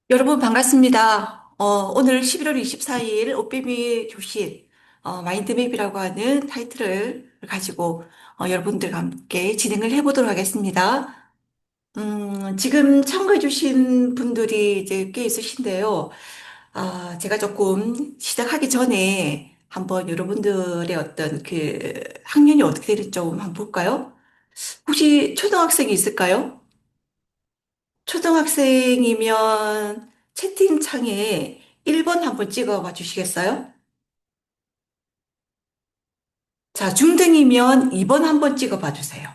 여러분 반갑습니다. 오늘 11월 24일 옷빼미 교실 마인드맵이라고 하는 타이틀을 가지고 여러분들과 함께 진행을 해보도록 하겠습니다. 지금 참가해 주신 분들이 이제 꽤 있으신데요. 제가 조금 시작하기 전에 한번 여러분들의 어떤 그 학년이 어떻게 되는지 좀 한번 볼까요? 혹시 초등학생이 있을까요? 초등학생이면 채팅창에 1번 한번 찍어봐 주시겠어요? 자, 중등이면 2번 한번 찍어봐 주세요.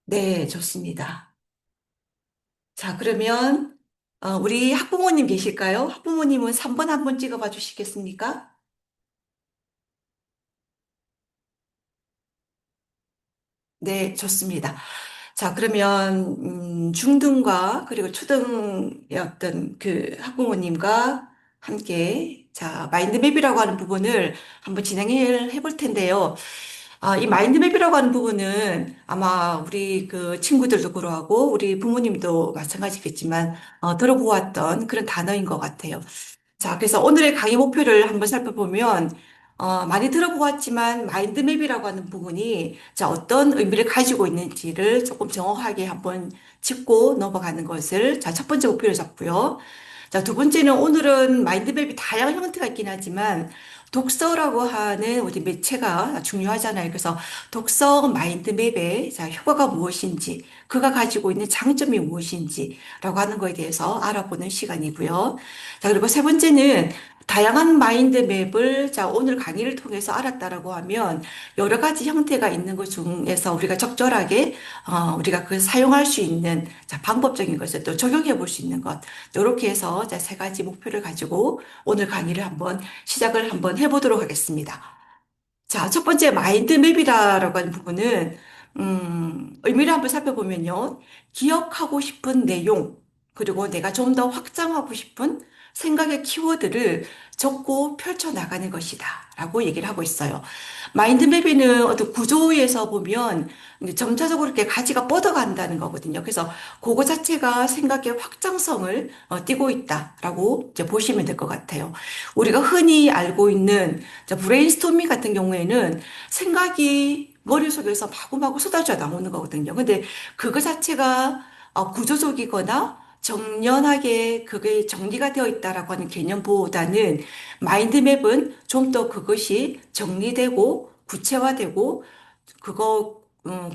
네, 좋습니다. 자, 그러면 우리 학부모님 계실까요? 학부모님은 3번 한번 찍어봐 주시겠습니까? 네, 좋습니다. 자, 그러면 중등과 그리고 초등의 어떤 그 학부모님과 함께 자, 마인드맵이라고 하는 부분을 한번 진행을 해볼 텐데요. 이 마인드맵이라고 하는 부분은 아마 우리 그 친구들도 그러하고 우리 부모님도 마찬가지겠지만 들어보았던 그런 단어인 것 같아요. 자, 그래서 오늘의 강의 목표를 한번 살펴보면, 많이 들어보았지만, 마인드맵이라고 하는 부분이, 자, 어떤 의미를 가지고 있는지를 조금 정확하게 한번 짚고 넘어가는 것을, 자, 첫 번째 목표로 잡고요. 자, 두 번째는 오늘은 마인드맵이 다양한 형태가 있긴 하지만, 독서라고 하는 우리 매체가 중요하잖아요. 그래서 독서 마인드맵의 자, 효과가 무엇인지, 그가 가지고 있는 장점이 무엇인지라고 하는 거에 대해서 알아보는 시간이고요. 자, 그리고 세 번째는 다양한 마인드맵을 자, 오늘 강의를 통해서 알았다라고 하면 여러 가지 형태가 있는 것 중에서 우리가 적절하게 우리가 그 사용할 수 있는 자, 방법적인 것을 또 적용해 볼 수 있는 것. 이렇게 해서 자, 세 가지 목표를 가지고 오늘 강의를 한번 시작을 한번 해보도록 하겠습니다. 자, 첫 번째 마인드맵이라고 하는 부분은 의미를 한번 살펴보면요. 기억하고 싶은 내용, 그리고 내가 좀 더 확장하고 싶은 생각의 키워드를 적고 펼쳐나가는 것이다. 라고 얘기를 하고 있어요. 마인드맵에는 어떤 구조에서 보면 이제 점차적으로 이렇게 가지가 뻗어간다는 거거든요. 그래서 그거 자체가 생각의 확장성을 띠고 있다라고 이제 보시면 될 것 같아요. 우리가 흔히 알고 있는 브레인스토밍 같은 경우에는 생각이 머릿속에서 마구마구 쏟아져 나오는 거거든요. 근데 그거 자체가 구조적이거나 정연하게 그게 정리가 되어 있다라고 하는 개념보다는 마인드맵은 좀 더 그것이 정리되고 구체화되고 그거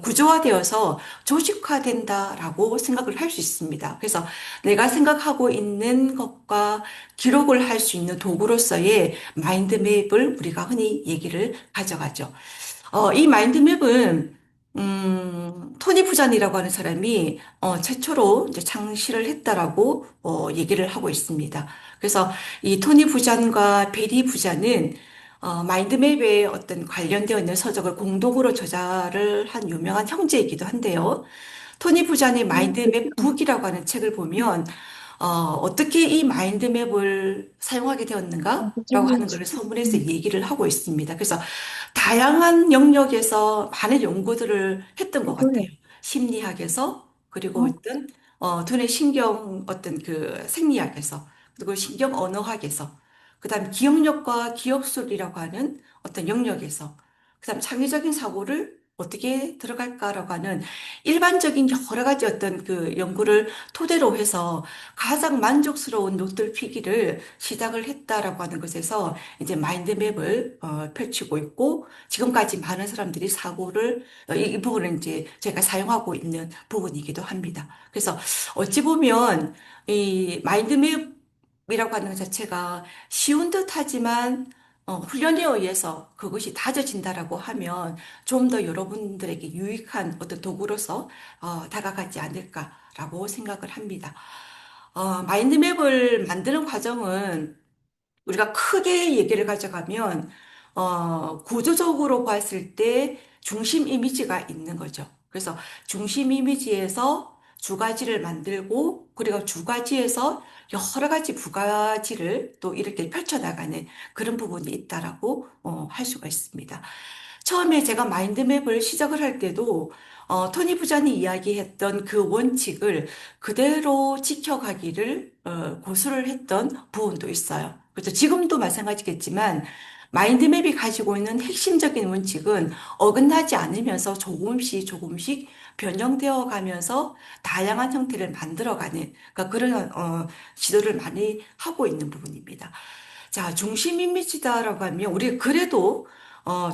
구조화되어서 조직화된다라고 생각을 할 수 있습니다. 그래서 내가 생각하고 있는 것과 기록을 할 수 있는 도구로서의 마인드맵을 우리가 흔히 얘기를 가져가죠. 이 마인드맵은 토니 부잔이라고 하는 사람이 최초로 이제 창시를 했다라고 얘기를 하고 있습니다. 그래서 이 토니 부잔과 베리 부잔은 마인드맵에 어떤 관련되어 있는 서적을 공동으로 저자를 한 유명한 형제이기도 한데요. 토니 부잔의 마인드맵 북이라고 하는 책을 보면 어떻게 이 마인드맵을 사용하게 되었는가라고 하는 것을 서문에서 얘기를 하고 있습니다. 그래서 다양한 영역에서 많은 연구들을 했던 것 같아요. 심리학에서 그리고 어떤 두뇌 신경 어떤 그 생리학에서 그리고 신경 언어학에서 그다음 기억력과 기억술이라고 하는 어떤 영역에서 그다음 창의적인 사고를 어떻게 들어갈까라고 하는 일반적인 여러 가지 어떤 그 연구를 토대로 해서 가장 만족스러운 노트를 피기를 시작을 했다라고 하는 것에서 이제 마인드맵을 펼치고 있고 지금까지 많은 사람들이 사고를 이 부분은 이제 제가 사용하고 있는 부분이기도 합니다. 그래서 어찌 보면 이 마인드맵이라고 하는 것 자체가 쉬운 듯하지만 훈련에 의해서 그것이 다져진다라고 하면 좀 더 여러분들에게 유익한 어떤 도구로서 다가가지 않을까라고 생각을 합니다. 마인드맵을 만드는 과정은 우리가 크게 얘기를 가져가면, 구조적으로 봤을 때 중심 이미지가 있는 거죠. 그래서 중심 이미지에서 주 가지를 만들고, 그리고 주 가지에서 여러 가지 부가지를 또 이렇게 펼쳐나가는 그런 부분이 있다라고, 할 수가 있습니다. 처음에 제가 마인드맵을 시작을 할 때도 토니 부자니 이야기했던 그 원칙을 그대로 지켜가기를 고수를 했던 부분도 있어요. 그래서 지금도 마찬가지겠지만 마인드맵이 가지고 있는 핵심적인 원칙은 어긋나지 않으면서 조금씩 조금씩 변형되어 가면서 다양한 형태를 만들어가는 그러니까 그런 시도를 많이 하고 있는 부분입니다. 자, 중심 이미지다라고 하면 우리 그래도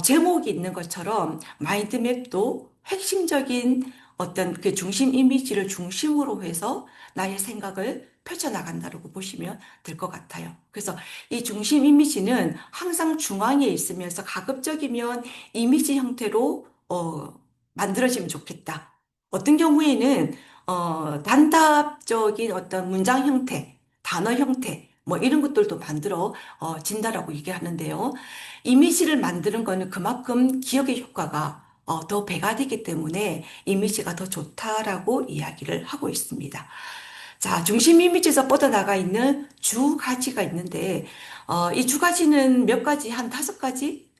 제목이 있는 것처럼 마인드맵도 핵심적인 어떤 그 중심 이미지를 중심으로 해서 나의 생각을 펼쳐나간다고 보시면 될 것 같아요. 그래서 이 중심 이미지는 항상 중앙에 있으면서 가급적이면 이미지 형태로 만들어지면 좋겠다. 어떤 경우에는 단답적인 어떤 문장 형태, 단어 형태, 뭐 이런 것들도 만들어 진다라고 얘기하는데요. 이미지를 만드는 거는 그만큼 기억의 효과가 더 배가 되기 때문에 이미지가 더 좋다라고 이야기를 하고 있습니다. 자, 중심 이미지에서 뻗어나가 있는 주 가지가 있는데, 이 주 가지는 몇 가지, 한 다섯 가지,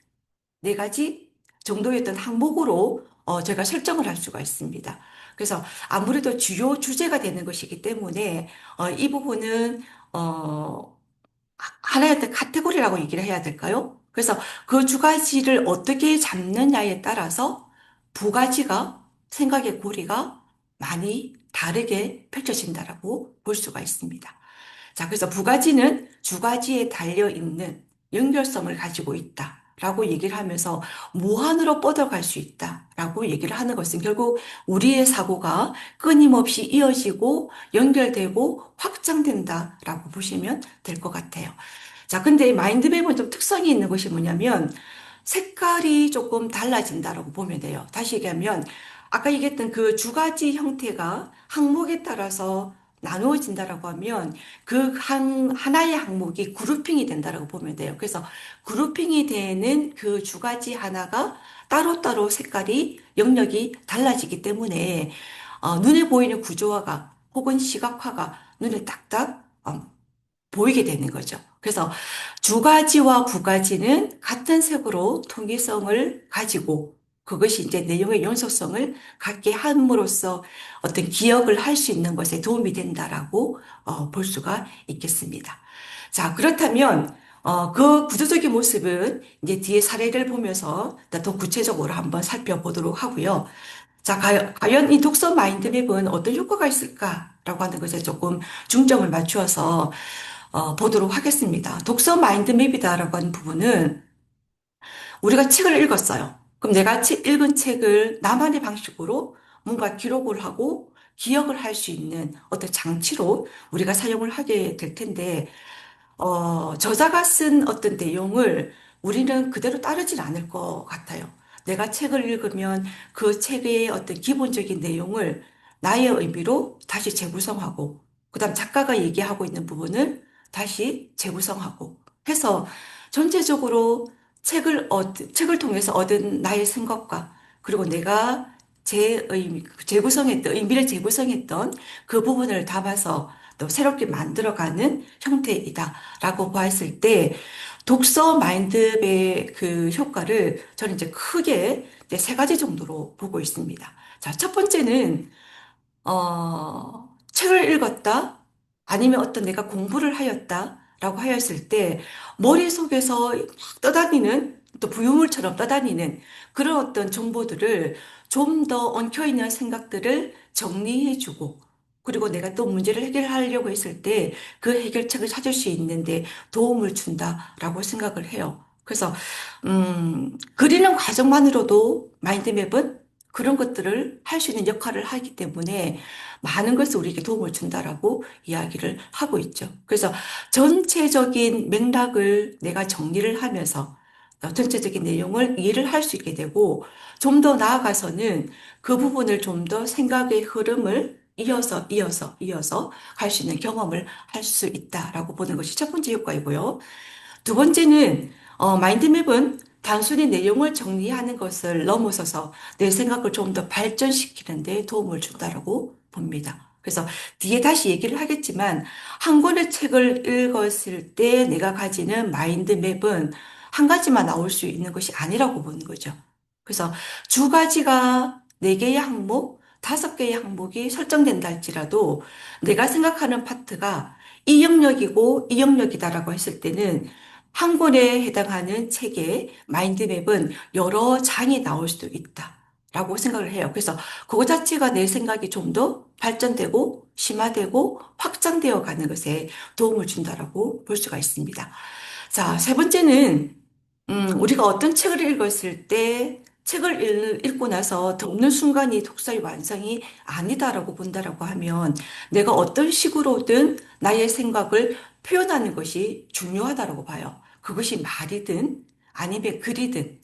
네 가지 정도의 어떤 항목으로 제가 설정을 할 수가 있습니다. 그래서 아무래도 주요 주제가 되는 것이기 때문에 이 부분은 어, 하나의 어떤 카테고리라고 얘기를 해야 될까요? 그래서 그 두 가지를 어떻게 잡느냐에 따라서 부가지가 생각의 고리가 많이 다르게 펼쳐진다라고 볼 수가 있습니다. 자, 그래서 부가지는 주가지에 달려 있는 연결성을 가지고 있다라고 얘기를 하면서 무한으로 뻗어갈 수 있다라고 얘기를 하는 것은 결국 우리의 사고가 끊임없이 이어지고 연결되고 확장된다라고 보시면 될 것 같아요. 자, 근데 마인드맵은 좀 특성이 있는 것이 뭐냐면 색깔이 조금 달라진다라고 보면 돼요. 다시 얘기하면 아까 얘기했던 그 두 가지 형태가 항목에 따라서 나누어진다라고 하면 그 하나의 항목이 그룹핑이 된다라고 보면 돼요. 그래서 그룹핑이 되는 그 두 가지 하나가 따로따로 색깔이 영역이 달라지기 때문에 눈에 보이는 구조화가 혹은 시각화가 눈에 딱딱 보이게 되는 거죠. 그래서 주가지와 부가지는 같은 색으로 통일성을 가지고 그것이 이제 내용의 연속성을 갖게 함으로써 어떤 기억을 할 수 있는 것에 도움이 된다라고 볼 수가 있겠습니다. 자, 그렇다면 그 구조적인 모습은 이제 뒤에 사례를 보면서 더 구체적으로 한번 살펴보도록 하고요. 자, 과연 이 독서 마인드맵은 어떤 효과가 있을까라고 하는 것에 조금 중점을 맞추어서 보도록 하겠습니다. 독서 마인드맵이다라고 하는 부분은 우리가 책을 읽었어요. 그럼 내가 읽은 책을 나만의 방식으로 뭔가 기록을 하고 기억을 할 수 있는 어떤 장치로 우리가 사용을 하게 될 텐데, 저자가 쓴 어떤 내용을 우리는 그대로 따르진 않을 것 같아요. 내가 책을 읽으면 그 책의 어떤 기본적인 내용을 나의 의미로 다시 재구성하고, 그 다음 작가가 얘기하고 있는 부분을 다시 재구성하고 해서 전체적으로 책을 통해서 얻은 나의 생각과 그리고 내가 의미를 재구성했던 그 부분을 담아서 또 새롭게 만들어가는 형태이다라고 보았을 때 독서 마인드의 그 효과를 저는 이제 크게 이제 세 가지 정도로 보고 있습니다. 자, 첫 번째는 책을 읽었다 아니면 어떤 내가 공부를 하였다라고 하였을 때 머릿속에서 막 떠다니는 또 부유물처럼 떠다니는 그런 어떤 정보들을 좀 더 엉켜있는 생각들을 정리해주고 그리고 내가 또 문제를 해결하려고 했을 때 그 해결책을 찾을 수 있는데 도움을 준다라고 생각을 해요. 그래서 그리는 과정만으로도 마인드맵은 그런 것들을 할 수 있는 역할을 하기 때문에 많은 것을 우리에게 도움을 준다라고 이야기를 하고 있죠. 그래서 전체적인 맥락을 내가 정리를 하면서 전체적인 내용을 이해를 할 수 있게 되고 좀 더 나아가서는 그 부분을 좀 더 생각의 흐름을 이어서 갈 수 있는 경험을 할 수 있다라고 보는 것이 첫 번째 효과이고요. 두 번째는 마인드맵은 단순히 내용을 정리하는 것을 넘어서서 내 생각을 좀 더 발전시키는 데 도움을 준다고 봅니다. 그래서 뒤에 다시 얘기를 하겠지만 한 권의 책을 읽었을 때 내가 가지는 마인드맵은 한 가지만 나올 수 있는 것이 아니라고 보는 거죠. 그래서 주 가지가 네개의 항목, 5개의 항목이 설정된다 할지라도 내가 생각하는 파트가 이 영역이고 이 영역이다라고 했을 때는 한 권에 해당하는 책의 마인드맵은 여러 장이 나올 수도 있다라고 생각을 해요. 그래서 그거 자체가 내 생각이 좀 더 발전되고 심화되고 확장되어 가는 것에 도움을 준다라고 볼 수가 있습니다. 자, 세 번째는 우리가 어떤 책을 읽었을 때 책을 읽고 나서 덮는 순간이 독서의 완성이 아니다라고 본다라고 하면 내가 어떤 식으로든 나의 생각을 표현하는 것이 중요하다라고 봐요. 그것이 말이든 아니면 글이든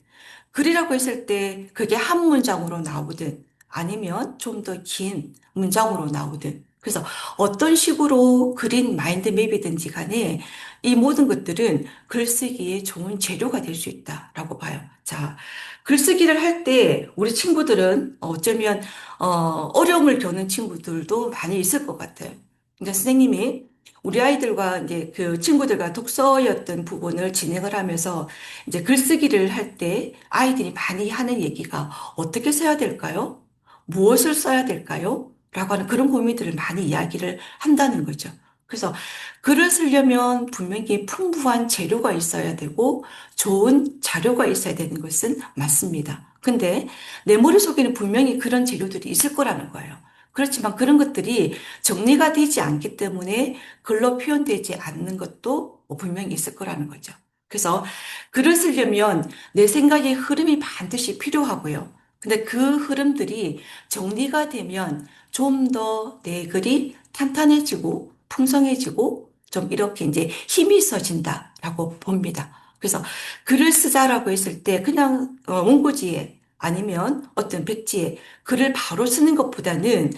글이라고 했을 때 그게 한 문장으로 나오든 아니면 좀 더 긴 문장으로 나오든 그래서 어떤 식으로 그린 마인드맵이든지 간에 이 모든 것들은 글쓰기에 좋은 재료가 될 수 있다라고 봐요. 자, 글쓰기를 할 때 우리 친구들은 어쩌면 어려움을 겪는 친구들도 많이 있을 것 같아요. 근데 선생님이 우리 아이들과 이제 그 친구들과 독서였던 부분을 진행을 하면서 이제 글쓰기를 할 때 아이들이 많이 하는 얘기가 어떻게 써야 될까요? 무엇을 써야 될까요? 라고 하는 그런 고민들을 많이 이야기를 한다는 거죠. 그래서 글을 쓰려면 분명히 풍부한 재료가 있어야 되고 좋은 자료가 있어야 되는 것은 맞습니다. 근데 내 머릿속에는 분명히 그런 재료들이 있을 거라는 거예요. 그렇지만 그런 것들이 정리가 되지 않기 때문에 글로 표현되지 않는 것도 분명히 있을 거라는 거죠. 그래서 글을 쓰려면 내 생각의 흐름이 반드시 필요하고요. 근데 그 흐름들이 정리가 되면 좀 더 내 글이 탄탄해지고 풍성해지고 좀 이렇게 이제 힘이 있어진다라고 봅니다. 그래서 글을 쓰자라고 했을 때 그냥 원고지에 아니면 어떤 백지에 글을 바로 쓰는 것보다는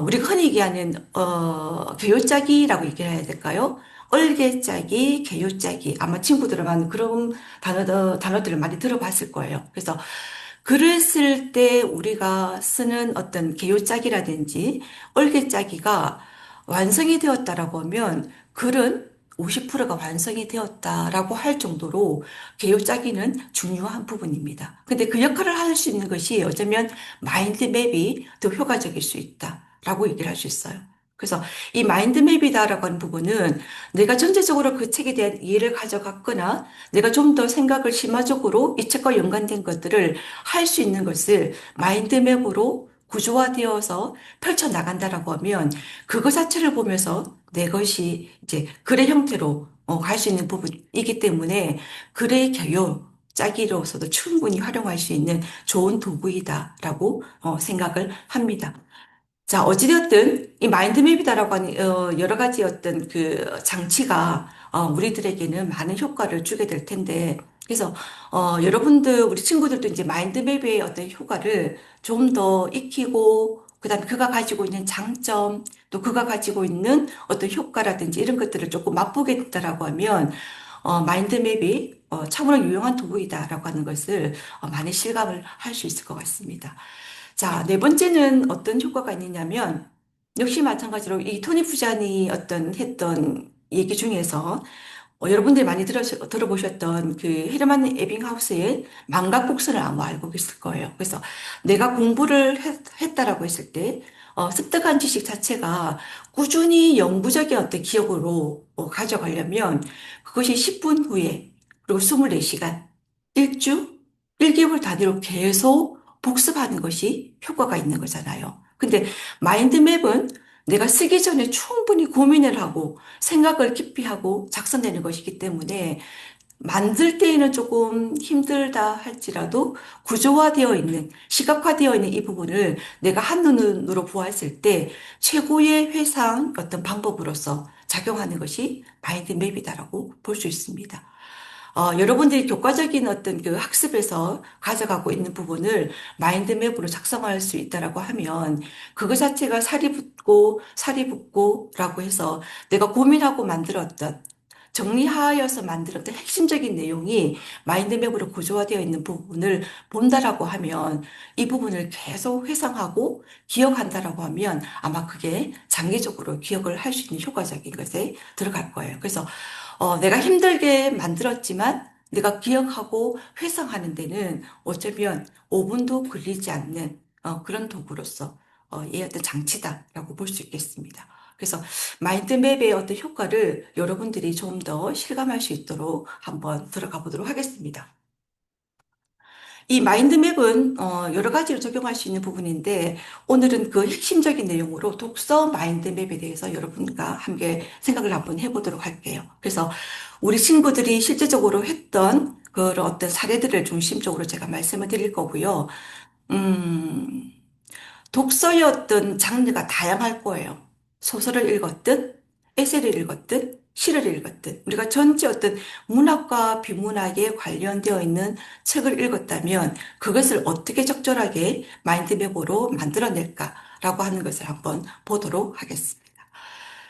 우리가 흔히 얘기하는 개요짜기라고 얘기해야 될까요? 얼개짜기, 개요짜기. 아마 친구들은 그런 단어들을 많이 들어봤을 거예요. 그래서 글을 쓸 때 우리가 쓰는 어떤 개요짜기라든지 얼개짜기가 완성이 되었다라고 하면 글은 50%가 완성이 되었다라고 할 정도로 개요짜기는 중요한 부분입니다. 근데 그 역할을 할 수 있는 것이 어쩌면 마인드맵이 더 효과적일 수 있다라고 얘기를 할 수 있어요. 그래서 이 마인드맵이다라고 하는 부분은 내가 전체적으로 그 책에 대한 이해를 가져갔거나 내가 좀 더 생각을 심화적으로 이 책과 연관된 것들을 할 수 있는 것을 마인드맵으로 구조화되어서 펼쳐 나간다라고 하면 그거 자체를 보면서 내 것이 이제 글의 형태로 갈 수 있는 부분이기 때문에 글의 개요, 짜기로서도 충분히 활용할 수 있는 좋은 도구이다라고 생각을 합니다. 자, 어찌되었든 이 마인드맵이다라고 하는 여러 가지 어떤 그 장치가 우리들에게는 많은 효과를 주게 될 텐데 그래서 여러분들 우리 친구들도 이제 마인드맵의 어떤 효과를 좀 더 익히고 그다음에 그가 가지고 있는 장점 또 그가 가지고 있는 어떤 효과라든지 이런 것들을 조금 맛보게 된다라고 하면 마인드맵이 참으로 유용한 도구이다라고 하는 것을 많이 실감을 할 수 있을 것 같습니다. 자, 네 번째는 어떤 효과가 있느냐면, 역시 마찬가지로 이 토니 부자니 어떤 했던 얘기 중에서, 여러분들이 많이 들어보셨던 그 헤르만 에빙하우스의 망각 곡선을 아마 알고 계실 거예요. 그래서 내가 공부를 했다라고 했을 때, 습득한 지식 자체가 꾸준히 영구적인 어떤 기억으로 가져가려면 그것이 10분 후에, 그리고 24시간, 일주, 1개월 단위로 계속 복습하는 것이 효과가 있는 거잖아요. 근데 마인드맵은 내가 쓰기 전에 충분히 고민을 하고 생각을 깊이 하고 작성되는 것이기 때문에 만들 때에는 조금 힘들다 할지라도 구조화되어 있는, 시각화되어 있는 이 부분을 내가 한눈으로 보았을 때 최고의 회상 어떤 방법으로서 작용하는 것이 마인드맵이다라고 볼 수 있습니다. 여러분들이 교과적인 어떤 그 학습에서 가져가고 있는 부분을 마인드맵으로 작성할 수 있다라고 하면 그거 자체가 살이 붙고 살이 붙고라고 해서 내가 고민하고 만들었던 정리하여서 만들었던 핵심적인 내용이 마인드맵으로 구조화되어 있는 부분을 본다라고 하면 이 부분을 계속 회상하고 기억한다라고 하면 아마 그게 장기적으로 기억을 할 수 있는 효과적인 것에 들어갈 거예요. 그래서 내가 힘들게 만들었지만 내가 기억하고 회상하는 데는 어쩌면 5분도 걸리지 않는 그런 도구로서 이 어떤 장치다라고 볼 수 있겠습니다. 그래서 마인드맵의 어떤 효과를 여러분들이 좀 더 실감할 수 있도록 한번 들어가 보도록 하겠습니다. 이 마인드맵은 여러 가지로 적용할 수 있는 부분인데 오늘은 그 핵심적인 내용으로 독서 마인드맵에 대해서 여러분과 함께 생각을 한번 해보도록 할게요. 그래서 우리 친구들이 실제적으로 했던 그런 어떤 사례들을 중심적으로 제가 말씀을 드릴 거고요. 음, 독서의 어떤 장르가 다양할 거예요. 소설을 읽었든, 에세이를 읽었든, 시를 읽었든, 우리가 전체 어떤 문학과 비문학에 관련되어 있는 책을 읽었다면 그것을 어떻게 적절하게 마인드맵으로 만들어낼까라고 하는 것을 한번 보도록 하겠습니다.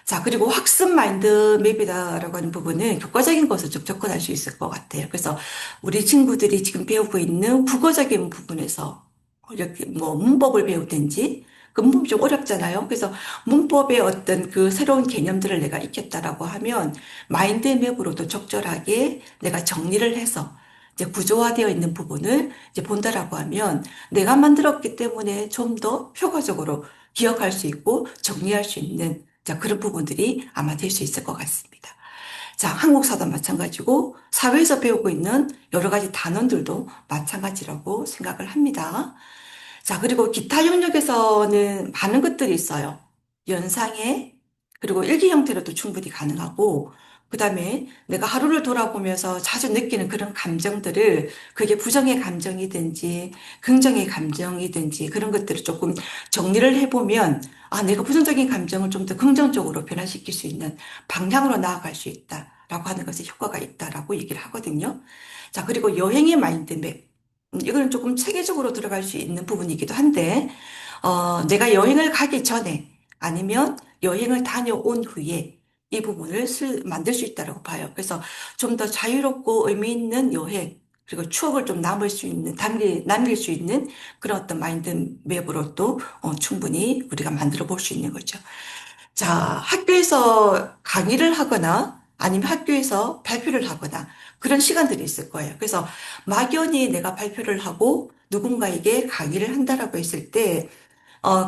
자, 그리고 학습 마인드맵이다라고 하는 부분은 교과적인 것을 좀 접근할 수 있을 것 같아요. 그래서 우리 친구들이 지금 배우고 있는 국어적인 부분에서 이렇게 뭐 문법을 배우든지 그 문법이 좀 어렵잖아요. 그래서 문법의 어떤 그 새로운 개념들을 내가 익혔다라고 하면 마인드맵으로도 적절하게 내가 정리를 해서 이제 구조화되어 있는 부분을 이제 본다라고 하면 내가 만들었기 때문에 좀 더 효과적으로 기억할 수 있고 정리할 수 있는 자, 그런 부분들이 아마 될 수 있을 것 같습니다. 자, 한국사도 마찬가지고 사회에서 배우고 있는 여러 가지 단원들도 마찬가지라고 생각을 합니다. 자, 그리고 기타 영역에서는 많은 것들이 있어요. 연상에, 그리고 일기 형태로도 충분히 가능하고, 그 다음에 내가 하루를 돌아보면서 자주 느끼는 그런 감정들을, 그게 부정의 감정이든지, 긍정의 감정이든지, 그런 것들을 조금 정리를 해보면, 아, 내가 부정적인 감정을 좀 더 긍정적으로 변화시킬 수 있는 방향으로 나아갈 수 있다라고 하는 것에 효과가 있다라고 얘기를 하거든요. 자, 그리고 여행의 마인드맵. 이거는 조금 체계적으로 들어갈 수 있는 부분이기도 한데, 내가 여행을 가기 전에 아니면 여행을 다녀온 후에 이 부분을 만들 수 있다고 봐요. 그래서 좀 더 자유롭고 의미 있는 여행, 그리고 추억을 좀 남길 수 있는 그런 어떤 마인드맵으로 또 충분히 우리가 만들어 볼 수 있는 거죠. 자, 학교에서 강의를 하거나 아니면 학교에서 발표를 하거나 그런 시간들이 있을 거예요. 그래서 막연히 내가 발표를 하고 누군가에게 강의를 한다라고 했을 때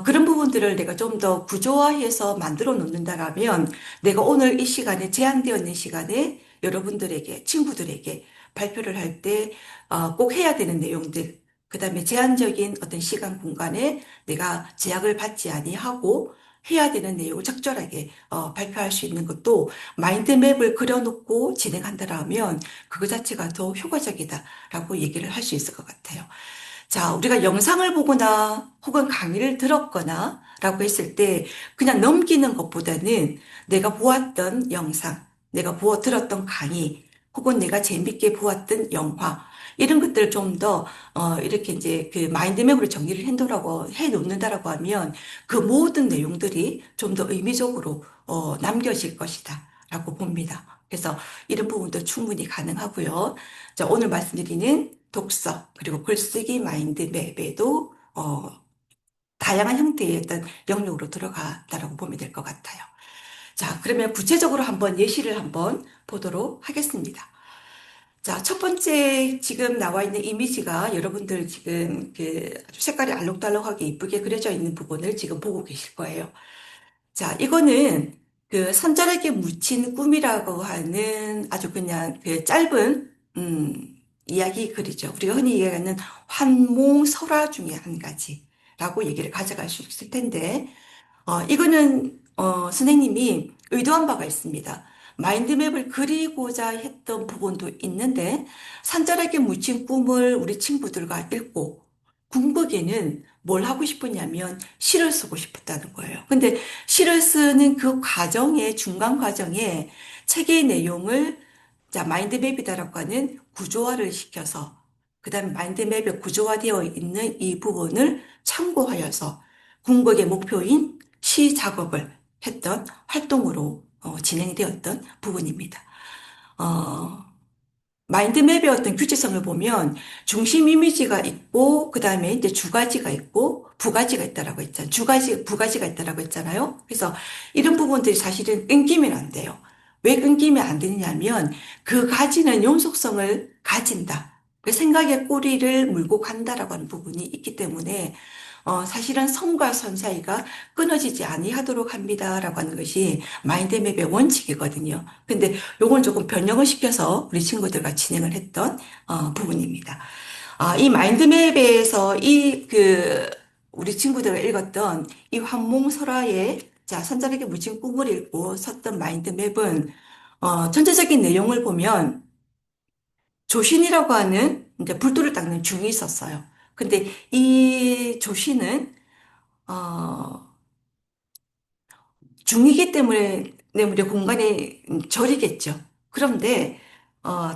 그런 부분들을 내가 좀 더 구조화해서 만들어 놓는다라면 내가 오늘 이 시간에 제한되어 있는 시간에 여러분들에게, 친구들에게 발표를 할 때, 꼭 해야 되는 내용들, 그 다음에 제한적인 어떤 시간 공간에 내가 제약을 받지 아니하고 해야 되는 내용을 적절하게 발표할 수 있는 것도 마인드맵을 그려놓고 진행한다라면 그거 자체가 더 효과적이다라고 얘기를 할 수 있을 것 같아요. 자, 우리가 영상을 보거나 혹은 강의를 들었거나 라고 했을 때 그냥 넘기는 것보다는 내가 보았던 영상, 내가 들었던 강의, 혹은 내가 재밌게 보았던 영화, 이런 것들을 좀 더, 이렇게 이제 그 마인드맵으로 정리를 해 놓는다라고 하면 그 모든 내용들이 좀 더 의미적으로, 남겨질 것이다. 라고 봅니다. 그래서 이런 부분도 충분히 가능하고요. 자, 오늘 말씀드리는 독서, 그리고 글쓰기 마인드맵에도, 다양한 형태의 어떤 영역으로 들어갔다라고 보면 될 것 같아요. 자, 그러면 구체적으로 한번 예시를 한번 보도록 하겠습니다. 자, 첫 번째 지금 나와 있는 이미지가 여러분들 지금 그 아주 색깔이 알록달록하게 이쁘게 그려져 있는 부분을 지금 보고 계실 거예요. 자, 이거는 그 선절하게 묻힌 꿈이라고 하는 아주 그냥 그 짧은, 이야기 글이죠. 우리가 흔히 얘기하는 환몽설화 중에 한 가지라고 얘기를 가져갈 수 있을 텐데, 이거는, 선생님이 의도한 바가 있습니다. 마인드맵을 그리고자 했던 부분도 있는데, 산자락에 묻힌 꿈을 우리 친구들과 읽고, 궁극에는 뭘 하고 싶었냐면, 시를 쓰고 싶었다는 거예요. 근데 시를 쓰는 그 과정에, 중간 과정에 책의 내용을, 자, 마인드맵이다라고 하는 구조화를 시켜서, 그 다음에 마인드맵에 구조화되어 있는 이 부분을 참고하여서, 궁극의 목표인 시 작업을 했던 활동으로 진행이 되었던 부분입니다. 어, 마인드맵의 어떤 규칙성을 보면 중심 이미지가 있고 그다음에 이제 주가지가 있고 부가지가 있다라고 했잖아요. 부가지가 있다라고 했잖아요. 그래서 이런 부분들이 사실은 끊기면 안 돼요. 왜 끊기면 안 되느냐면 그 가지는 연속성을 가진다. 그 생각의 꼬리를 물고 간다라고 하는 부분이 있기 때문에 사실은 선과 선 사이가 끊어지지 아니하도록 합니다라고 하는 것이 마인드맵의 원칙이거든요. 근데 요건 조금 변형을 시켜서 우리 친구들과 진행을 했던 부분입니다. 이 마인드맵에서 우리 친구들가 읽었던 이 황몽설화의 자, 선자에게 묻힌 꿈을 읽고 섰던 마인드맵은 전체적인 내용을 보면 조신이라고 하는 이제 불도를 닦는 중이 있었어요. 근데 이 조신은 어, 중이기 때문에 우리 공간이 절이겠죠. 그런데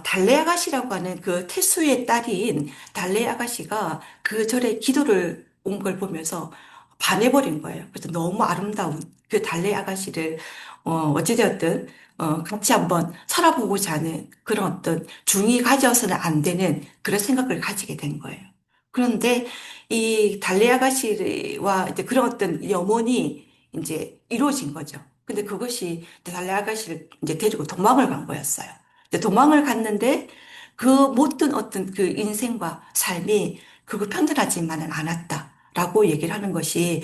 달래 아가씨라고 하는 그 태수의 딸인 달래 아가씨가 그 절에 기도를 온 걸 보면서 반해버린 거예요. 그래서 너무 아름다운 그 달래 아가씨를 어찌되었든 같이 한번 살아보고자 하는 그런 어떤 중이 가져서는 안 되는 그런 생각을 가지게 된 거예요. 그런데 이 달래 아가씨와 이제 그런 어떤 염원이 이제 이루어진 거죠. 근데 그것이 달래 아가씨를 이제 데리고 도망을 간 거였어요. 근데 도망을 갔는데 그 못된 어떤 그 인생과 삶이 그거 편들하지만은 않았다라고 얘기를 하는 것이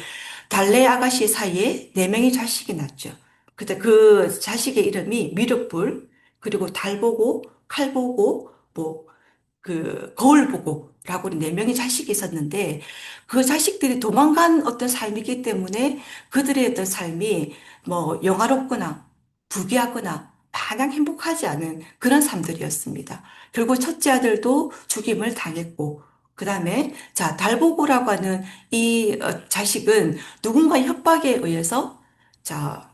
달래 아가씨 사이에 네 명의 자식이 낳죠. 근데 그 자식의 이름이 미륵불, 그리고 달보고, 칼보고, 뭐 거울 보고라고 네 명의 자식이 있었는데 그 자식들이 도망간 어떤 삶이기 때문에 그들의 어떤 삶이 뭐 영화롭거나 부귀하거나 마냥 행복하지 않은 그런 삶들이었습니다. 결국 첫째 아들도 죽임을 당했고 그 다음에 자 달보고라고 하는 이 자식은 누군가의 협박에 의해서 자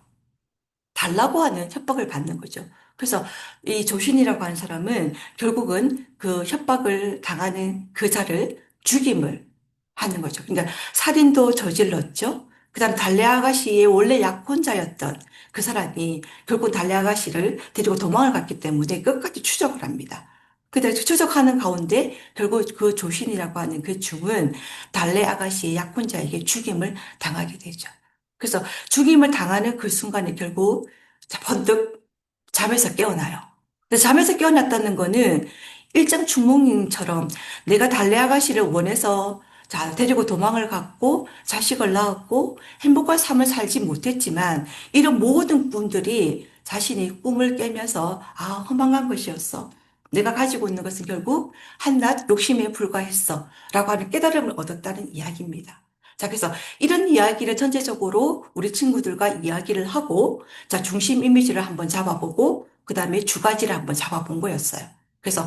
달라고 하는 협박을 받는 거죠. 그래서 이 조신이라고 하는 사람은 결국은 그 협박을 당하는 그자를 죽임을 하는 거죠. 그러니까 살인도 저질렀죠. 그다음 달래 아가씨의 원래 약혼자였던 그 사람이 결국 달래 아가씨를 데리고 도망을 갔기 때문에 끝까지 추적을 합니다. 그때 추적하는 가운데 결국 그 조신이라고 하는 그 중은 달래 아가씨의 약혼자에게 죽임을 당하게 되죠. 그래서 죽임을 당하는 그 순간에 결국 자, 번뜩 잠에서 깨어나요. 근데 잠에서 깨어났다는 거는 일장 충몽님처럼 내가 달래 아가씨를 원해서 자, 데리고 도망을 갔고 자식을 낳았고 행복한 삶을 살지 못했지만 이런 모든 꿈들이 자신이 꿈을 깨면서 허망한 것이었어. 내가 가지고 있는 것은 결국 한낱 욕심에 불과했어. 라고 하는 깨달음을 얻었다는 이야기입니다. 자, 그래서 이런 이야기를 전체적으로 우리 친구들과 이야기를 하고 자, 중심 이미지를 한번 잡아보고, 그 다음에 주가지를 한번 잡아본 거였어요. 그래서,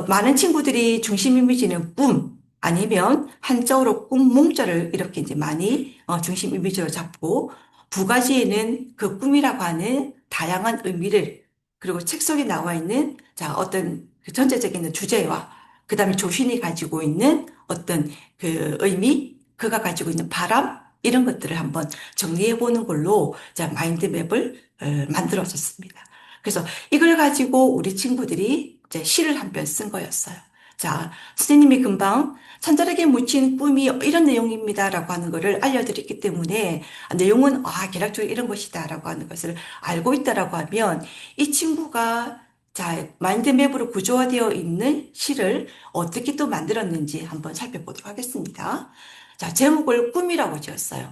많은 친구들이 중심 이미지는 꿈, 아니면 한자어로 꿈, 몽자를 이렇게 이제 많이 중심 이미지로 잡고, 부가지에는 그 꿈이라고 하는 다양한 의미를, 그리고 책 속에 나와 있는, 자, 어떤 그 전체적인 주제와, 그 다음에 조신이 가지고 있는 어떤 그 의미, 그가 가지고 있는 바람, 이런 것들을 한번 정리해 보는 걸로 자 마인드맵을 만들어졌습니다. 그래서 이걸 가지고 우리 친구들이 이제 시를 한 편 쓴 거였어요. 자, 선생님이 금방 산자락에 묻힌 꿈이 이런 내용입니다라고 하는 것을 알려드렸기 때문에 내용은 개략적으로 이런 것이다라고 하는 것을 알고 있다라고 하면 이 친구가 자, 마인드맵으로 구조화되어 있는 시를 어떻게 또 만들었는지 한번 살펴보도록 하겠습니다. 자, 제목을 꿈이라고 지었어요.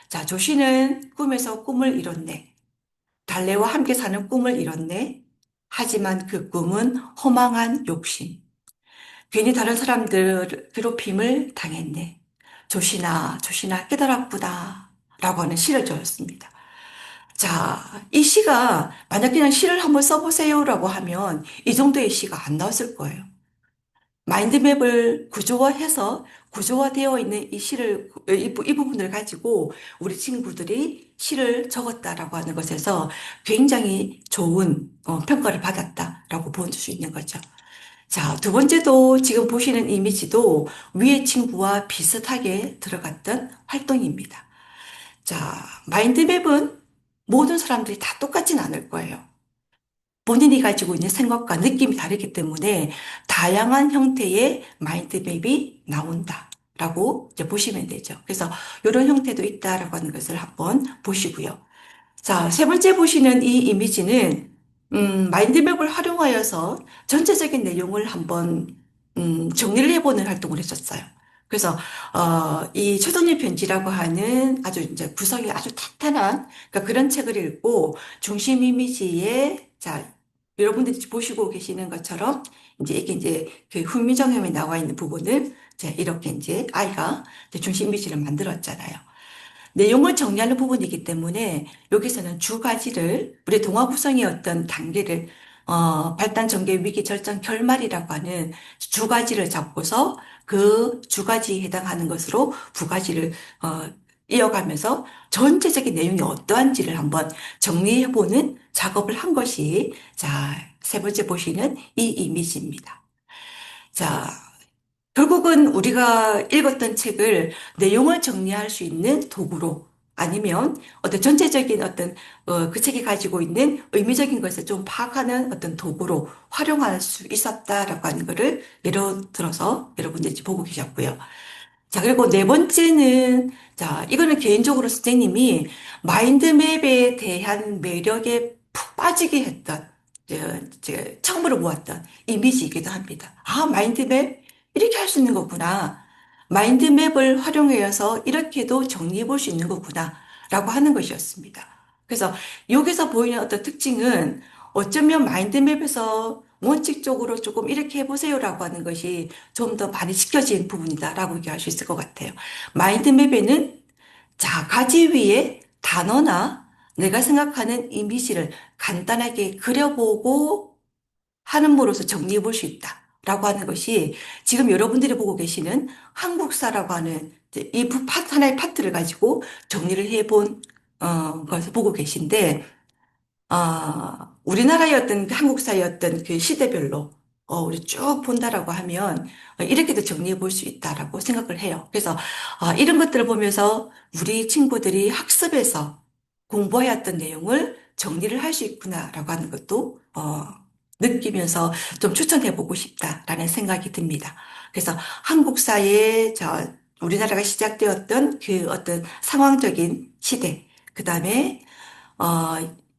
자, 조씨는 꿈에서 꿈을 이뤘네. 달래와 함께 사는 꿈을 이뤘네. 하지만 그 꿈은 허망한 욕심. 괜히 다른 사람들 괴롭힘을 당했네. 조씨나 깨달았구나. 라고 하는 시를 지었습니다. 자, 이 시가 만약 그냥 시를 한번 써보세요라고 하면 이 정도의 시가 안 나왔을 거예요. 마인드맵을 구조화해서 구조화되어 있는 이 시를, 이 부분을 가지고 우리 친구들이 시를 적었다라고 하는 것에서 굉장히 좋은 평가를 받았다라고 볼 수 있는 거죠. 자, 두 번째도 지금 보시는 이미지도 위의 친구와 비슷하게 들어갔던 활동입니다. 자, 마인드맵은 모든 사람들이 다 똑같진 않을 거예요. 본인이 가지고 있는 생각과 느낌이 다르기 때문에 다양한 형태의 마인드맵이 나온다라고 이제 보시면 되죠. 그래서 이런 형태도 있다라고 하는 것을 한번 보시고요. 자, 세 번째 보시는 이 이미지는 마인드맵을 활용하여서 전체적인 내용을 한번 정리를 해보는 활동을 했었어요. 그래서 이 초등력 편지라고 하는 아주 이제 구성이 아주 탄탄한 그러니까 그런 책을 읽고 중심 이미지에 자 여러분들이 보시고 계시는 것처럼 이제 이게 이제 그 훈민정음에 나와 있는 부분을 이제 이렇게 이제 아이가 이제 중심 이미지를 만들었잖아요. 내용을 정리하는 부분이기 때문에 여기서는 주 가지를 우리 동화 구성의 어떤 단계를 발단, 전개, 위기, 절정, 결말이라고 하는 주 가지를 잡고서 그 주 가지에 해당하는 것으로 부가지를 이어가면서 전체적인 내용이 어떠한지를 한번 정리해보는 작업을 한 것이 자, 세 번째 보시는 이 이미지입니다. 자, 결국은 우리가 읽었던 책을 내용을 정리할 수 있는 도구로 아니면 어떤 전체적인 어떤 그 책이 가지고 있는 의미적인 것을 좀 파악하는 어떤 도구로 활용할 수 있었다라고 하는 것을 예로 들어서 여러분들이 보고 계셨고요. 자, 그리고 네 번째는, 자, 이거는 개인적으로 선생님이 마인드맵에 대한 매력에 푹 빠지게 했던, 처음으로 보았던 이미지이기도 합니다. 아, 마인드맵? 이렇게 할 수 있는 거구나. 마인드맵을 활용해서 이렇게도 정리해 볼 수 있는 거구나. 라고 하는 것이었습니다. 그래서 여기서 보이는 어떤 특징은 어쩌면 마인드맵에서 원칙적으로 조금 이렇게 해보세요라고 하는 것이 좀 더 많이 지켜진 부분이다라고 얘기할 수 있을 것 같아요. 마인드맵에는 자, 가지 위에 단어나 내가 생각하는 이미지를 간단하게 그려보고 하는으로써 정리해 볼 수 있다라고 하는 것이 지금 여러분들이 보고 계시는 한국사라고 하는 이제 이 하나의 파트를 가지고 정리를 해본 것을 보고 계신데 우리나라의 어떤 그 한국사의 어떤 그 시대별로 우리 쭉 본다라고 하면 이렇게도 정리해 볼 수 있다라고 생각을 해요. 그래서 이런 것들을 보면서 우리 친구들이 학습에서 공부해왔던 내용을 정리를 할 수 있구나라고 하는 것도 느끼면서 좀 추천해 보고 싶다라는 생각이 듭니다. 그래서 한국사의 우리나라가 시작되었던 그 어떤 상황적인 시대, 그 다음에 어,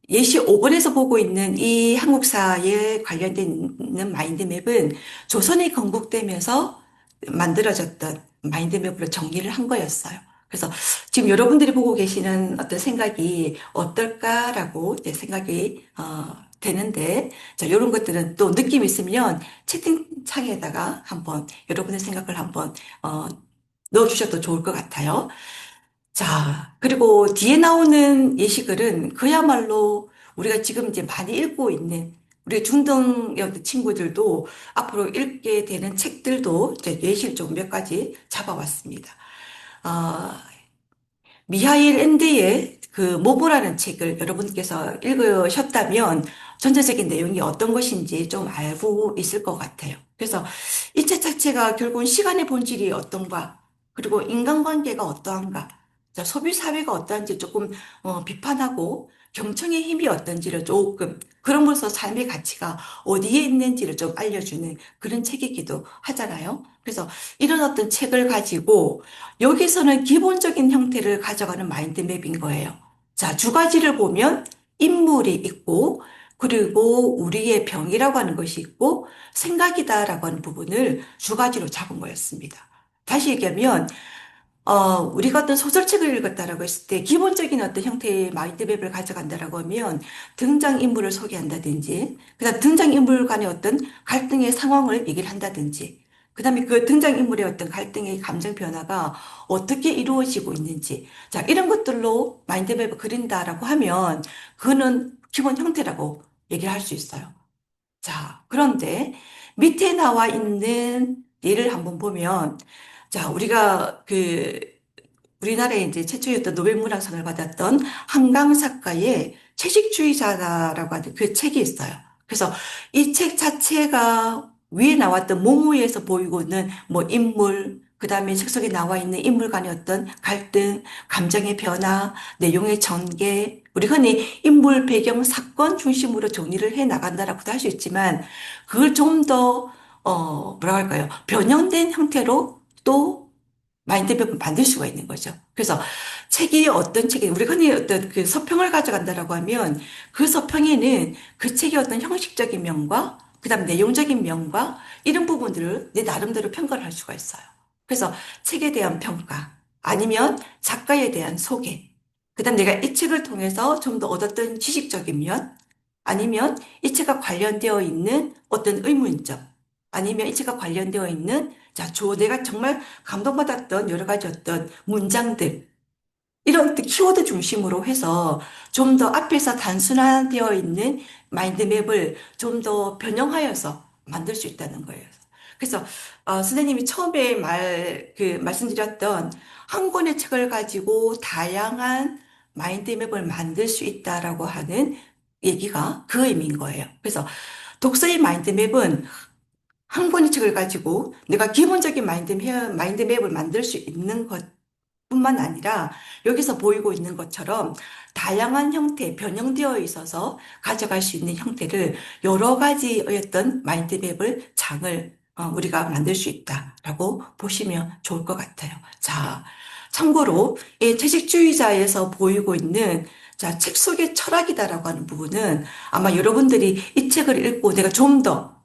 예시 5번에서 보고 있는 이 한국사에 관련된 있는 마인드맵은 조선이 건국되면서 만들어졌던 마인드맵으로 정리를 한 거였어요. 그래서 지금 여러분들이 보고 계시는 어떤 생각이 어떨까라고 이제 생각이 되는데 자, 이런 것들은 또 느낌 있으면 채팅창에다가 한번 여러분의 생각을 한번 어, 넣어주셔도 좋을 것 같아요. 자, 그리고 뒤에 나오는 예시글은 그야말로 우리가 지금 이제 많이 읽고 있는 우리 중등의 친구들도 앞으로 읽게 되는 책들도 이제 예시를 좀 몇 가지 잡아왔습니다. 아, 미하일 엔데의 그 모보라는 책을 여러분께서 읽으셨다면 전체적인 내용이 어떤 것인지 좀 알고 있을 것 같아요. 그래서 이 책 자체가 결국은 시간의 본질이 어떤가, 그리고 인간관계가 어떠한가, 자, 소비 사회가 어떠한지 조금 비판하고 경청의 힘이 어떤지를 조금 그럼으로써 삶의 가치가 어디에 있는지를 좀 알려주는 그런 책이기도 하잖아요. 그래서 이런 어떤 책을 가지고 여기서는 기본적인 형태를 가져가는 마인드맵인 거예요. 자, 두 가지를 보면 인물이 있고, 그리고 우리의 병이라고 하는 것이 있고, 생각이다라고 하는 부분을 두 가지로 잡은 거였습니다. 다시 얘기하면, 우리가 어떤 소설책을 읽었다라고 했을 때 기본적인 어떤 형태의 마인드맵을 가져간다라고 하면 등장인물을 소개한다든지, 그다음 등장인물 간의 어떤 갈등의 상황을 얘기를 한다든지, 그다음에 그 등장인물의 어떤 갈등의 감정 변화가 어떻게 이루어지고 있는지, 자, 이런 것들로 마인드맵을 그린다라고 하면 그거는 기본 형태라고 얘기를 할 수 있어요. 자, 그런데 밑에 나와 있는 예를 한번 보면, 자, 우리가 우리나라에 이제 최초였던 노벨 문학상을 받았던 한강 작가의 채식주의자라고 하는 그 책이 있어요. 그래서 이 책 자체가 위에 나왔던 모모에서 보이고 있는 뭐 인물, 그 다음에 책 속에 나와 있는 인물 간의 어떤 갈등, 감정의 변화, 내용의 전개, 우리 흔히 인물, 배경, 사건 중심으로 정리를 해 나간다라고도 할 수 있지만, 그걸 좀 더, 뭐라 할까요? 변형된 형태로 또 마인드맵을 만들 수가 있는 거죠. 그래서 책이 어떤 책이, 우리가 흔히 어떤 그 서평을 가져간다라고 하면 그 서평에는 그 책의 어떤 형식적인 면과 그다음 내용적인 면과 이런 부분들을 내 나름대로 평가를 할 수가 있어요. 그래서 책에 대한 평가, 아니면 작가에 대한 소개, 그다음 내가 이 책을 통해서 좀 더 얻었던 지식적인 면, 아니면 이 책과 관련되어 있는 어떤 의문점, 아니면 이 책과 관련되어 있는 자, 내가 정말 감동받았던 여러 가지 어떤 문장들, 이런 키워드 중심으로 해서 좀 더 앞에서 단순화되어 있는 마인드맵을 좀 더 변형하여서 만들 수 있다는 거예요. 그래서 선생님이 처음에 말씀드렸던 한 권의 책을 가지고 다양한 마인드맵을 만들 수 있다라고 하는 얘기가 그 의미인 거예요. 그래서 독서의 마인드맵은 한 권의 책을 가지고 내가 기본적인 마인드맵을 만들 수 있는 것뿐만 아니라 여기서 보이고 있는 것처럼 다양한 형태, 변형되어 있어서 가져갈 수 있는 형태를 여러 가지의 어떤 마인드맵을 장을 우리가 만들 수 있다라고 보시면 좋을 것 같아요. 자, 참고로 이 채식주의자에서 보이고 있는 자, 책 속의 철학이다라고 하는 부분은 아마 여러분들이 이 책을 읽고 내가 좀 더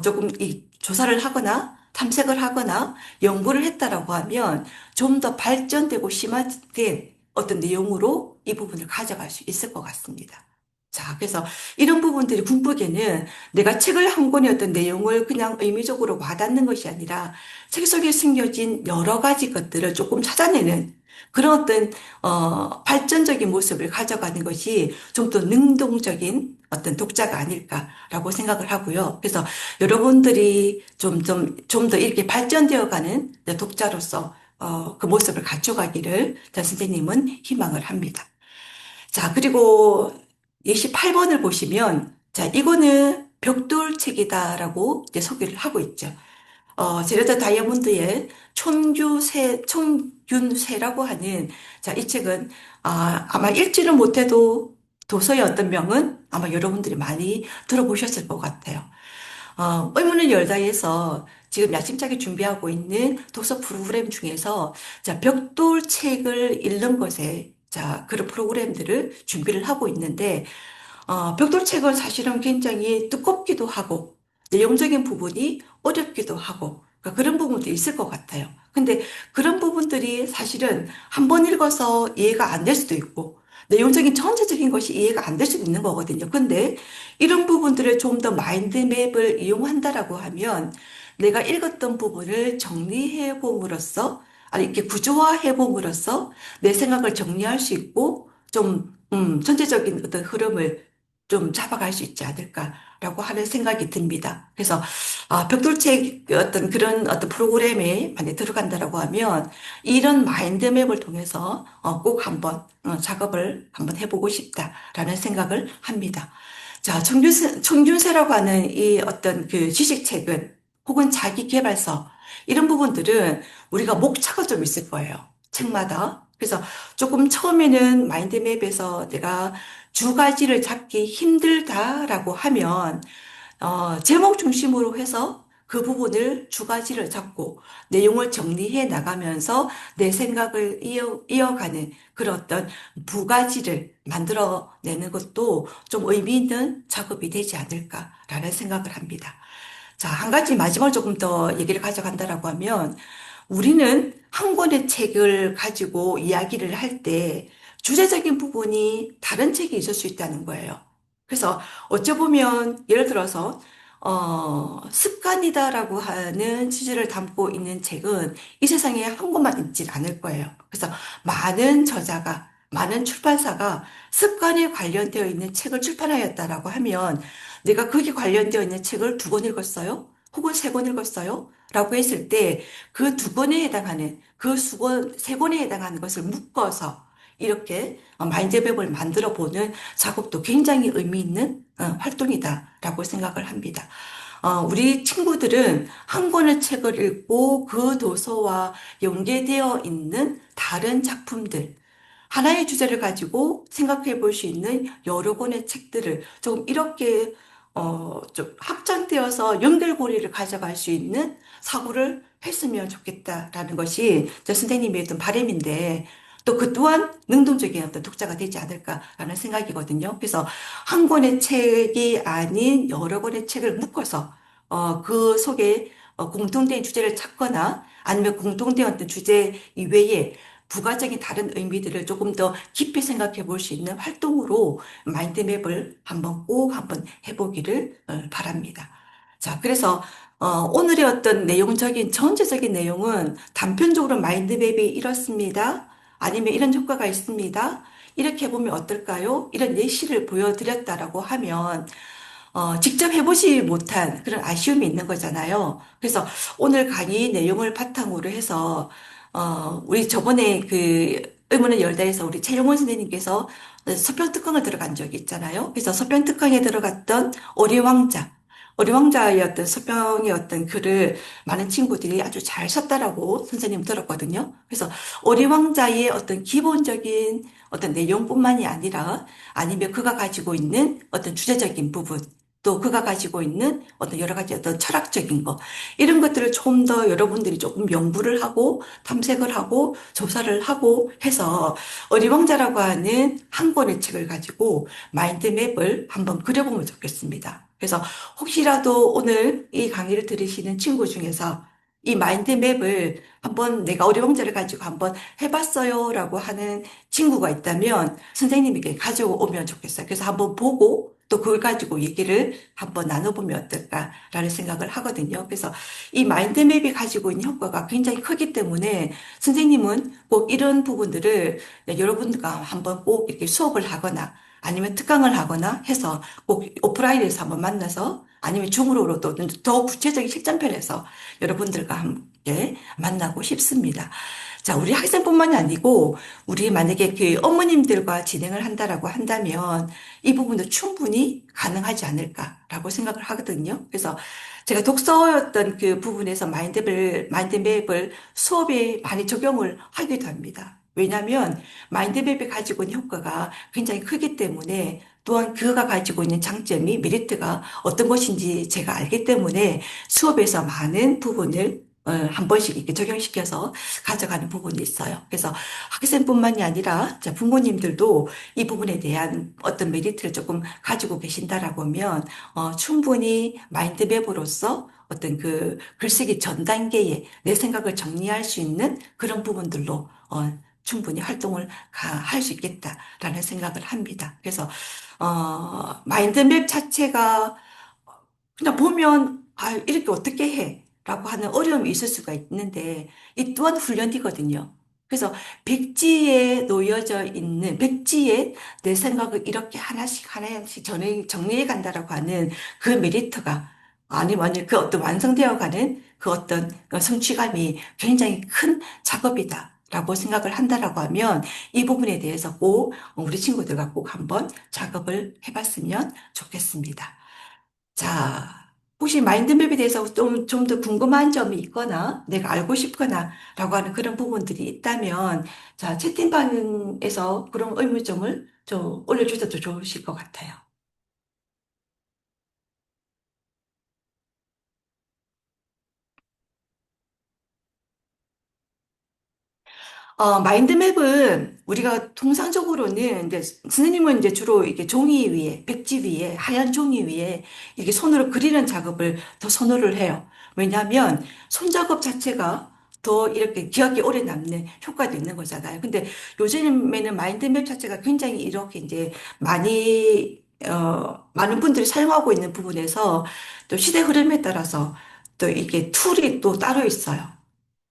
조금 이 조사를 하거나 탐색을 하거나 연구를 했다라고 하면 좀 더 발전되고 심화된 어떤 내용으로 이 부분을 가져갈 수 있을 것 같습니다. 자, 그래서 이런 부분들이 궁극에는 내가 책을 한 권의 어떤 내용을 그냥 의미적으로 와닿는 것이 아니라 책 속에 숨겨진 여러 가지 것들을 조금 찾아내는 그런 어떤 발전적인 모습을 가져가는 것이 좀 더 능동적인 어떤 독자가 아닐까라고 생각을 하고요. 그래서 여러분들이 좀 더 이렇게 발전되어 가는 독자로서 그 모습을 갖춰가기를 전 선생님은 희망을 합니다. 자, 그리고 28번을 보시면, 자, 이거는 벽돌책이다라고 이제 소개를 하고 있죠. 제레드 다이아몬드의 촌균쇠라고 하는, 자, 이 책은, 아마 읽지는 못해도 도서의 어떤 명은 아마 여러분들이 많이 들어보셨을 것 같아요. 의문을 열다에서 지금 야심차게 준비하고 있는 독서 프로그램 중에서 자, 벽돌 책을 읽는 것에 자, 그런 프로그램들을 준비를 하고 있는데 벽돌책은 사실은 굉장히 두껍기도 하고, 내용적인 부분이 어렵기도 하고, 그러니까 그런 부분도 있을 것 같아요. 근데 그런 부분들이 사실은 한 번 읽어서 이해가 안 될 수도 있고, 내용적인 전체적인 것이 이해가 안 될 수도 있는 거거든요. 근데 이런 부분들을 좀 더 마인드맵을 이용한다라고 하면 내가 읽었던 부분을 정리해 봄으로써, 아니, 이렇게 구조화해 봄으로써 내 생각을 정리할 수 있고, 전체적인 어떤 흐름을 좀 잡아갈 수 있지 않을까라고 하는 생각이 듭니다. 그래서 벽돌책 어떤 그런 어떤 프로그램에 만약 들어간다라고 하면 이런 마인드맵을 통해서 꼭 한번 작업을 한번 해보고 싶다라는 생각을 합니다. 자, 청균세라고 하는 이 어떤 그 지식책은 혹은 자기계발서 이런 부분들은 우리가 목차가 좀 있을 거예요. 책마다. 그래서 조금 처음에는 마인드맵에서 내가 두 가지를 잡기 힘들다라고 하면, 제목 중심으로 해서 그 부분을 두 가지를 잡고 내용을 정리해 나가면서 내 생각을 이어가는 그런 어떤 부가지를 만들어내는 것도 좀 의미 있는 작업이 되지 않을까라는 생각을 합니다. 자, 한 가지 마지막으로 조금 더 얘기를 가져간다라고 하면 우리는 한 권의 책을 가지고 이야기를 할 때 주제적인 부분이 다른 책이 있을 수 있다는 거예요. 그래서 어쩌보면 예를 들어서 습관이다라고 하는 취지를 담고 있는 책은 이 세상에 한 권만 있질 않을 거예요. 그래서 많은 저자가 많은 출판사가 습관에 관련되어 있는 책을 출판하였다라고 하면 내가 거기 관련되어 있는 책을 두 권 읽었어요? 혹은 세 권 읽었어요? 라고 했을 때 그 두 권에 해당하는 세 권에 해당하는 것을 묶어서 이렇게 마인드맵을 만들어 보는 작업도 굉장히 의미 있는 활동이다라고 생각을 합니다. 우리 친구들은 한 권의 책을 읽고 그 도서와 연계되어 있는 다른 작품들, 하나의 주제를 가지고 생각해 볼 수 있는 여러 권의 책들을 조금 이렇게 좀 확장되어서 연결고리를 가져갈 수 있는 사고를 했으면 좋겠다라는 것이 저 선생님의 어떤 바람인데 또 그 또한 능동적인 어떤 독자가 되지 않을까라는 생각이거든요. 그래서 한 권의 책이 아닌 여러 권의 책을 묶어서 그 속에 공통된 주제를 찾거나 아니면 공통된 어떤 주제 이외에 부가적인 다른 의미들을 조금 더 깊이 생각해 볼 수 있는 활동으로 마인드맵을 한번 해보기를 바랍니다. 자, 그래서 오늘의 어떤 내용적인 전체적인 내용은 단편적으로 마인드맵이 이렇습니다. 아니면 이런 효과가 있습니다. 이렇게 해보면 어떨까요? 이런 예시를 보여드렸다라고 하면 직접 해보지 못한 그런 아쉬움이 있는 거잖아요. 그래서 오늘 강의 내용을 바탕으로 해서, 우리 저번에 그 의문의 열다에서 우리 최용원 선생님께서 서평 특강을 들어간 적이 있잖아요. 그래서 서평 특강에 들어갔던 어리 왕자의 어떤 서평의 어떤 글을 많은 친구들이 아주 잘 썼다라고 선생님 들었거든요. 그래서 어리 왕자의 어떤 기본적인 어떤 내용뿐만이 아니라 아니면 그가 가지고 있는 어떤 주제적인 부분, 또 그가 가지고 있는 어떤 여러 가지 어떤 철학적인 거, 이런 것들을 좀 더 여러분들이 조금 연구를 하고 탐색을 하고 조사를 하고 해서 어리왕자라고 하는 한 권의 책을 가지고 마인드맵을 한번 그려보면 좋겠습니다. 그래서 혹시라도 오늘 이 강의를 들으시는 친구 중에서 이 마인드맵을 한번 내가 어리왕자를 가지고 한번 해봤어요라고 하는 친구가 있다면 선생님에게 가져오면 좋겠어요. 그래서 한번 보고 또 그걸 가지고 얘기를 한번 나눠보면 어떨까라는 생각을 하거든요. 그래서 이 마인드맵이 가지고 있는 효과가 굉장히 크기 때문에 선생님은 꼭 이런 부분들을 여러분과 한번 꼭 이렇게 수업을 하거나 아니면 특강을 하거나 해서 꼭 오프라인에서 한번 만나서 아니면 줌으로도 더 구체적인 실전편에서 여러분들과 함께 만나고 싶습니다. 자, 우리 학생뿐만이 아니고 우리 만약에 그 어머님들과 진행을 한다라고 한다면 이 부분도 충분히 가능하지 않을까라고 생각을 하거든요. 그래서 제가 독서였던 그 부분에서 마인드맵을 수업에 많이 적용을 하기도 합니다. 왜냐하면 마인드맵이 가지고 있는 효과가 굉장히 크기 때문에 또한 그가 가지고 있는 장점이 메리트가 어떤 것인지 제가 알기 때문에 수업에서 많은 부분을 한 번씩 이렇게 적용시켜서 가져가는 부분이 있어요. 그래서 학생뿐만이 아니라 자, 부모님들도 이 부분에 대한 어떤 메리트를 조금 가지고 계신다라고 하면 충분히 마인드맵으로서 어떤 그 글쓰기 전 단계에 내 생각을 정리할 수 있는 그런 부분들로 충분히 활동을 할 수 있겠다라는 생각을 합니다. 그래서 마인드맵 자체가 그냥 보면, 아, 이렇게 어떻게 해? 라고 하는 어려움이 있을 수가 있는데, 이 또한 훈련이거든요. 그래서 백지에 내 생각을 이렇게 하나씩 정리해 간다라고 하는 그 메리트가, 아니면 그 어떤 완성되어 가는 그 어떤 성취감이 굉장히 큰 작업이다. 라고 생각을 한다라고 하면 이 부분에 대해서 꼭 우리 친구들과 꼭 한번 작업을 해봤으면 좋겠습니다. 자, 혹시 마인드맵에 대해서 좀 더 궁금한 점이 있거나 내가 알고 싶거나 라고 하는 그런 부분들이 있다면 자, 채팅방에서 그런 의문점을 좀 올려주셔도 좋으실 것 같아요. 마인드맵은 우리가 통상적으로는 이제 선생님은 이제 주로 이게 종이 위에, 백지 위에, 하얀 종이 위에 이렇게 손으로 그리는 작업을 더 선호를 해요. 왜냐하면 손작업 자체가 더 이렇게 기억에 오래 남는 효과도 있는 거잖아요. 근데 요즘에는 마인드맵 자체가 굉장히 이렇게 이제 많은 분들이 사용하고 있는 부분에서 또 시대 흐름에 따라서 또 이게 툴이 또 따로 있어요.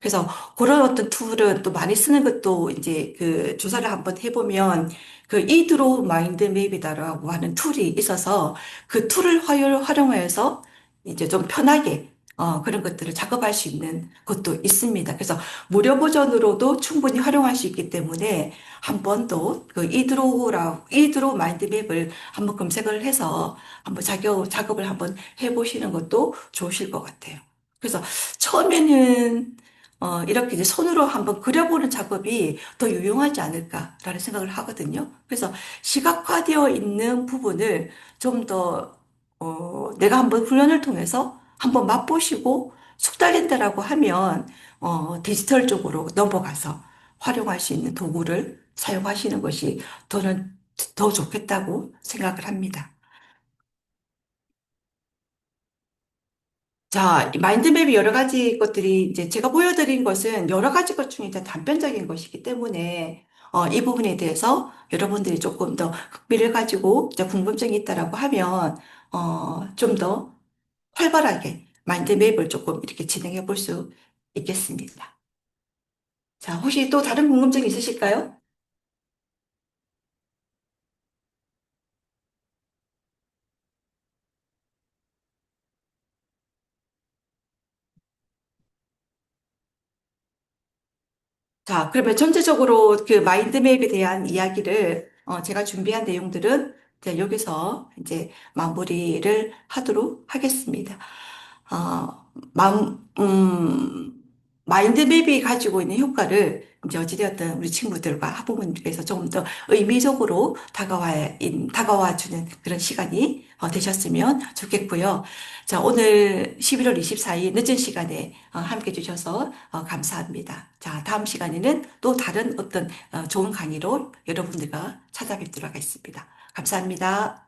그래서 그런 어떤 툴은 또 많이 쓰는 것도 이제 그 조사를 한번 해보면 그 이드로 마인드 맵이다라고 하는 툴이 있어서 그 툴을 활용해서 이제 좀 편하게 그런 것들을 작업할 수 있는 것도 있습니다. 그래서 무료 버전으로도 충분히 활용할 수 있기 때문에 한 번 더 그 이드로 마인드 맵을 한번 검색을 해서 한번 작업을 한번 해보시는 것도 좋으실 것 같아요. 그래서 처음에는 이렇게 이제 손으로 한번 그려보는 작업이 더 유용하지 않을까라는 생각을 하거든요. 그래서 시각화되어 있는 부분을 좀 더 내가 한번 훈련을 통해서 한번 맛보시고 숙달된다라고 하면, 디지털 쪽으로 넘어가서 활용할 수 있는 도구를 사용하시는 것이 저는 더 좋겠다고 생각을 합니다. 자, 이 마인드맵이 여러 가지 것들이 이제 제가 보여드린 것은 여러 가지 것 중에 이제 단편적인 것이기 때문에 이 부분에 대해서 여러분들이 조금 더 흥미를 가지고 이제 궁금증이 있다라고 하면 좀 더 활발하게 마인드맵을 조금 이렇게 진행해 볼 수 있겠습니다. 자, 혹시 또 다른 궁금증 있으실까요? 자, 그러면 전체적으로 그 마인드맵에 대한 이야기를 제가 준비한 내용들은 이제 여기서 이제 마무리를 하도록 하겠습니다. 마, 마인드맵이 가지고 있는 효과를 이제 어찌되었든 우리 친구들과 학부모님께서 조금 더 의미적으로 다가와 주는 그런 시간이 되셨으면 좋겠고요. 자, 오늘 11월 24일 늦은 시간에 함께 해주셔서 감사합니다. 자, 다음 시간에는 또 다른 어떤 좋은 강의로 여러분들과 찾아뵙도록 하겠습니다. 감사합니다.